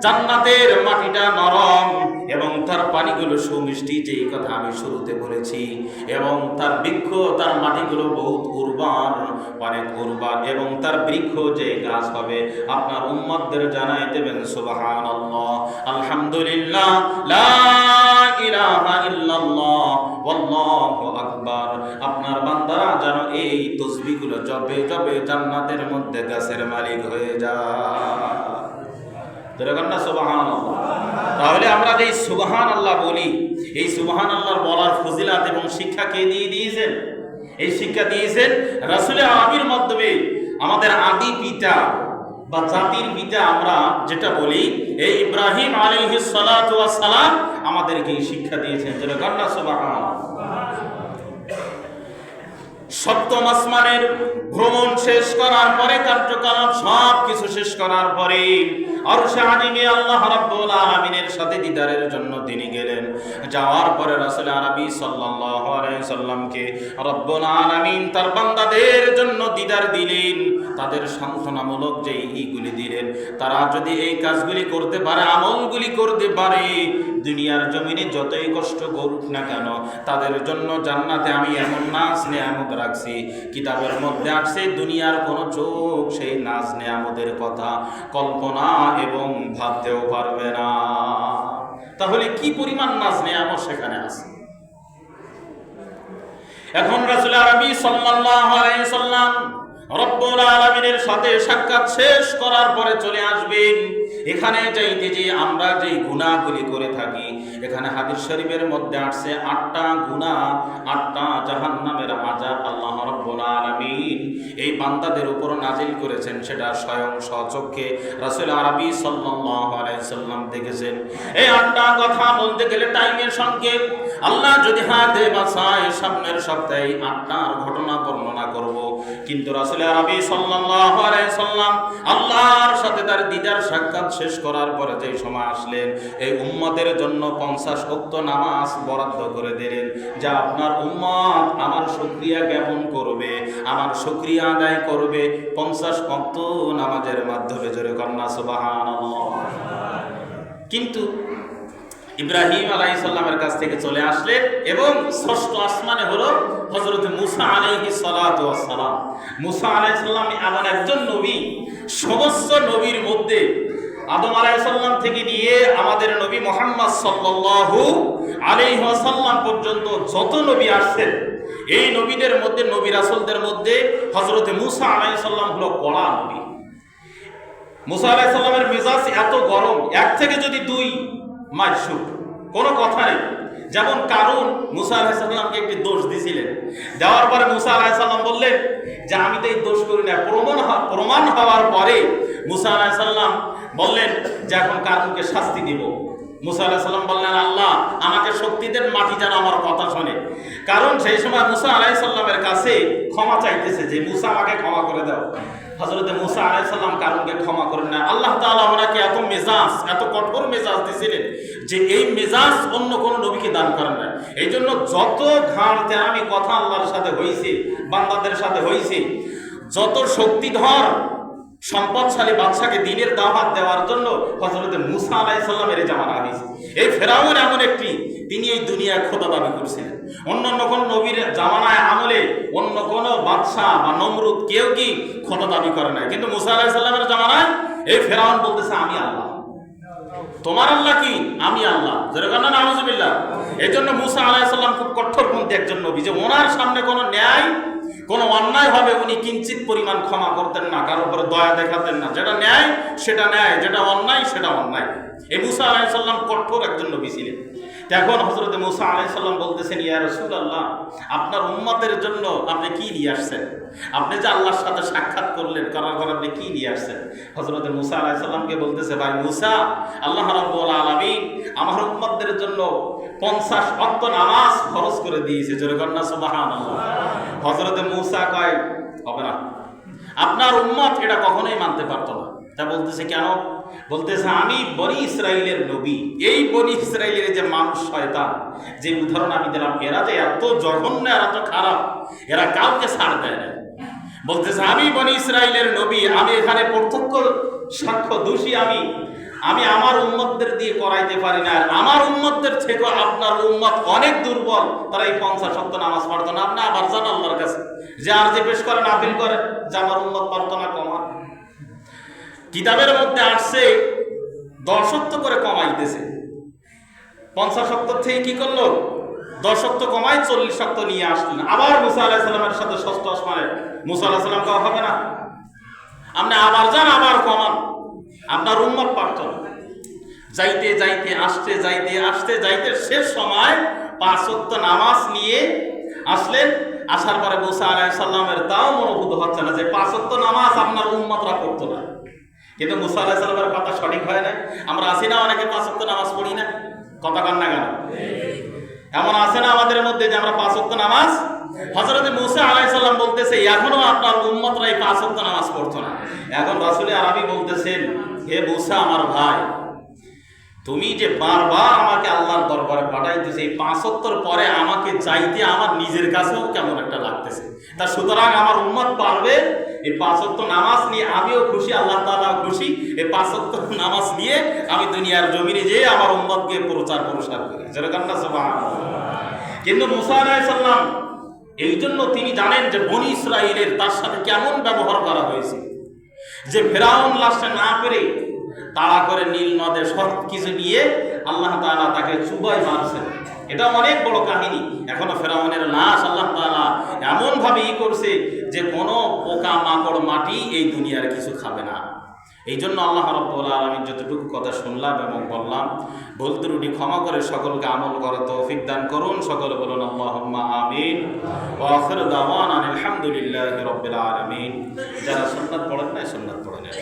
জান্নাতের মাটিটা নরম এবং তার পানিগুলো সুমিষ্টি, যেই কথা আমি শুরুতে বলেছি, এবং তার বৃক্ষ, তার মাটিগুলো বহুত উর্বর, অনেক উর্বর, এবং তার বৃক্ষ যে গাছ হবে আপনার উম্মতদের জানাই দেবেন সুবহানাল্লাহ, আলহামদুলিল্লাহ, লা ইলাহা ইল্লাল্লাহ, ওয়াল্লাহু আকবার। আপনার বান্দারা যেন এই তাসবিহগুলো জপে জপে জান্নাতের মধ্যে গাছের মালিক হয়ে যায়। তাহলে আমরা যে সুবহানাল্লাহ বলি, এই সুবহানাল্লাহর বলার ফজিলত এবং শিক্ষা কে দিয়ে দিয়েছেন? এই শিক্ষা দিয়েছেন রাসূল আরবীর মাধ্যমে। আমাদের আদি পিতা বা জাতির পিতা আমরা যেটা বলি, এই ইব্রাহিম আলাইহিস সালাতু ওয়াস সালাম আমাদেরকে এই শিক্ষা দিয়েছেন। যেটা কান্না সুবহানাল্লাহ। সপ্তম আসমানের ভ্রমণ শেষ করার পরে, কার্যকলাপ সব কিছু শেষ করার পরে আরশে আজিমে আল্লাহ রাব্বুল আলামিনের সাথে দিদারের জন্য তিনি গেলেন। যাওয়ার পরে রাসূল আরবী সাল্লাল্লাহু আলাইহি সাল্লামকে রব্বুল আলামিন তার বান্দাদের জন্য দিদার দিলেন, তাদের সান্ত্বনামূলক যে এইগুলি দিলেন, তারা যদি এই কাজগুলি করতে পারে, আমলগুলি করতে পারে, দুনিয়ার জমিনে যতই কষ্ট করুক না কেন, তাদের জন্য জান্নাতে আমি এমন নাজ নেয়ামত রাখছি, কিতাবের মধ্যে আসছে দুনিয়ার কোনো চোখ সেই নাজ নেয়ামতের কথা কল্পনা এবং ভাবতেও পারবে না। তাহলে কি পরিমাণ নাজ নেয়ামত সেখানে আছে। এখন রাসূল আরবী সাল্লাল্লাহু আলাইহি সাল্লাম রব্বুল আলামিনের সাথে সাক্ষাৎ শেষ করার পরে চলে আসবেন। এখানে যাইতে যে আমরা যেই গুনাহগুলি করে থাকি, এখানে হাদিস শরীফের মধ্যে আসছে 8টা গুনাহ, 8টা জাহান্নামের আযাব আল্লাহ রাব্বুল আলামিন এই বান্দাদের উপর নাজিল করেছেন, সেটা স্বয়ং স্বচক্ষে রাসূল আরবী সাল্লাল্লাহু আলাইহি সাল্লাম দেখেছেন। এই 8টা কথা বলতে গেলে টাইমের সংক্ষেপ, আল্লাহ যদি হাতে বাঁচায় সামনের সপ্তাহে 8টার ঘটনা বর্ণনা করব, কিন্তু রাসূল আরবী সাল্লাল্লাহু আলাইহি সাল্লাম আল্লাহর সাথে তার দিদার সাক্ষাৎ শেষ করার পরে যে সময় আসলেন, এই উম্মতের জন্য 50 ওয়াক্ত নামাজ বরাদ্দ করে দিলেন, যা আপনার উম্মত আমার শুকরিয়া জ্ঞাপন করবে, আমার শুকরিয়া আদায় করবে 50 ওয়াক্ত নামাজের মাধ্যমে। জোরে কন্যা সুবহানাল্লাহ। কিন্তু ইব্রাহিম আলাইহিস সালামের কাছ থেকে চলে আসলেন এবং ষষ্ঠ আসমানে হলো হযরত মুসা আলাইহিস সালাতু ওয়াস সালাম। মুসা আলাইহিস সালাম এমন একজন নবী, সমস্ত নবীর মধ্যে আদম আলাইহিস সালাম থেকে নিয়ে আমাদের নবী মুহাম্মদ সাল্লাল্লাহু আলাইহি ওয়াসাল্লাম পর্যন্ত যত নবী আসছেন, এই নবীদের মধ্যে, নবী রাসূলদের মধ্যে হযরত মুসা আলাইহিস সালাম হলো কড়া নবী। মুসা আলাইহিস সালামের মেজাজ এত গরম, এক থেকে যদি 2 মাইশুক, কোনো কথা নেই। যেমন কারুন মুসা আলাইহিস সালামকে একটি দোষ দিয়েছিলেন, দেওয়ার পরে মুসা আলাইহিস সালাম বললেন যে আমি তো এই দোষ করি না। প্রমাণ হওয়ার পরে মুসা আলাইহিস সালাম বললেন যে এখন কারুনকে শাস্তি দিব। মুসা আলাইহিস সালাম বললেন, আল্লাহ আমাকে শক্তি দেন, মাটি যেন আমার কথা শোনে। কারণ সেই সময় মুসা আলাইহিস সালামের কাছে ক্ষমা চাইতেছে যে মুসা আমাকে ক্ষমা করে দাও। হযরত মুসা আলাইহিস সালাম কারুনকে ক্ষমা করেন না। আল্লাহ তাআলা ওনাকে এত মেজাজ, এত কঠোর মেজাজ দিয়েছিলেন যে এই মেজাজ অন্য কোন নবীকে দান করেন না। এই জন্য যত ঘাড় তেরামি কথা আল্লাহর সাথে হয়েছে, বান্দাদের সাথে হয়েছে, যত শক্তিধর সম্পদশালী বাদশাকে দিনের দাওয়াত দেওয়ার জন্য হযরত মুসা আলাইহিস সালামের জামানা হয়েছে। এই ফেরাউন এমন একটি, তিনি এই দুনিয়ায় খোদা দাবি করছিলেন। অন্যান্য কোন নবীর জামানায় আমলে অন্য কোন বাদশা বা নমরুদ কেউ কি খোদা দাবি করে না, কিন্তু মুসা আলাইহিস সালামের জামানায় এই ফেরাউন বলতেছে আমি আল্লাহ। তোমার আল্লাহ কি? আমি আল্লাহ। যেরকম না, নাউজুবিল্লাহ। এই জন্য মুসা আলাইহিস সালাম খুব কঠোরপন্থী একজন নবী, যে ওনার সামনে কোনো ন্যায়, কোনো অন্যায় হবে উনি কিঞ্চিত পরিমাণ ক্ষমা করতেন না, কারোর উপরে দয়া দেখাতেন না। যেটা ন্যায় সেটা ন্যায়, যেটা অন্যায় সেটা অন্যায়। এই মুসা আলাইহিস সালাম কঠোর একজন নবী ছিলেন। এখন হযরত মুসা আলাইহিস সালাম বলতেছেন, ইয়া রাসূলুল্লাহ, আপনার উম্মতের জন্য আপনি কি নিয়ে আসছেন? আপনি যে আল্লাহর সাথে সাক্ষাৎ করলেন, করার পর আপনি কি নিয়ে আসছেন? হযরত মুসা আলাইহিস সালামকে বলতেছে, ভাই মুসা, আল্লাহ রাব্বুল আলামিন আমার উম্মতদের জন্য 50 ওয়াক্ত নামাজ ফরজ করে দিয়েছে। জোরে কন্না সুবহানাল্লাহ। হযরত মুসা কয় হবে না, আপনার উম্মত এটা কখনোই মানতে পারতো না। তা বলতেছে কেন? বলতেছে আমি বনি ইসরাইলের নবী, এই বনি ইসরাইলের যে মানুষ শয়তান, যে উদাহরণ আমি দিলাম, এরা যে এত জঘন্য, এরা তো খারাপ, এরা কাউকে ছাড় দেয় না। বলতেছে আমি বনি ইসরাইলের নবী, আমি এখানে প্রত্যক্ষ সাক্ষ্য দোষী, আমি আমার উম্মতদের দিয়ে করাইতে পারি না। আর আমার উম্মতদের থেকে আপনার উম্মত অনেক দুর্বল, তারা এই 50 ওয়াক্ত নামাজ পড়তো না। আপনি আবার যান আল্লাহর কাছে, যে আর যে পেশ করেন আপিল করেন যে আমার উম্মত পারতো না কমা। কিতাবের মধ্যে আসছে 10 ওয়াক্ত করে কমাইতেছে। 50 ওয়াক্ত থেকে কি করলো? 10 ওয়াক্ত কমাই 40 ওয়াক্ত নিয়ে আসলেন। আবার মুসা আলাইহিস সালামের সাথে ষষ্ঠ আসমানে মুসা আলাইহিস সালাম কওয়া হবে না, আপনি আবার যান, আবার কমান, আপনার উম্মত পারতো না। যাইতে যাইতে আসতে যাইতে আসতে যাইতে শেষ সময় 5 ওয়াক্ত নামাজ নিয়ে আসলেন। আসার পরে মুসা আলাইহিস সালামের তাও মনোভূত হচ্ছে না যে 5 ওয়াক্ত নামাজ আপনার উম্মতরা পড়তো না। কিন্তু মুসা আলাইহিস সালামের কথা সঠিক হয় না। আমরা আছি না অনেকে 5 ওয়াক্ত নামাজ পড়ি না, কথা কান না কেন? এমন আছে না আমাদের মধ্যে যে আমরা 5 ওয়াক্ত নামাজ? হযরত মুসা আলাইহিস সালাম বলতেছে এখনো আপনার উম্মতরা এই 5 ওয়াক্ত নামাজ পড়তো না। এখন রাসূল আরবি বলতেছেন, হে মুসা আমার ভাই, তুমি যে বারবার আমাকে আল্লাহর দরবারে পাঠাইতেছে, এই 5 ওয়াক্তর পরে আমাকে চাইতে আমার নিজের কাছেও কেমন একটা লাগতেছে। তা সুতরাং আমার উম্মত পারবে, এই 5 ওয়াক্ত নামাজ নিয়ে আমিও খুশি, আল্লাহ তাআলাও খুশি। এই 5 ওয়াক্ত নামাজ নিয়ে আমি দুনিয়ার জমিনে যেয়ে আমার উম্মতকে প্রচার করি। যেরকম না সুবহানাল্লাহ। কিন্তু মুসা আলাইহিস সালাম এই জন্য তিনি জানেন যে বনি ইসরাইলের তার সাথে কেমন ব্যবহার করা হয়েছে, যে ফেরাউন লাশটা না পেরে তাড়া করে নীল নদে সব কিছু নিয়ে আল্লাহ তাআলা তাকে চুবাই মারছেন। এটা অনেক বড় কাহিনী। এখনো ফেরাউনের লাশ আল্লাহ তাআলা এমন ভাবে করছে যে কোনো পোকা মাকড় মাটি এই দুনিয়ার কিছু খাবে না। এই জন্য আল্লাহ রাব্বুল আলামিন যতটুকু কথা শুনলাম এবং বললাম, ভুল ত্রুটি ক্ষমা করে সকলকে আমল করার তৌফিক দান করুন। সকলে বলুন আল্লাহুম্মা আমিন। ওয়া আখিরু দাওয়ানা আলহামদুলিল্লাহি রাব্বিল আলামিন। যারা সুন্নাত পড়েন না, সুন্নাত পড়ে নেন।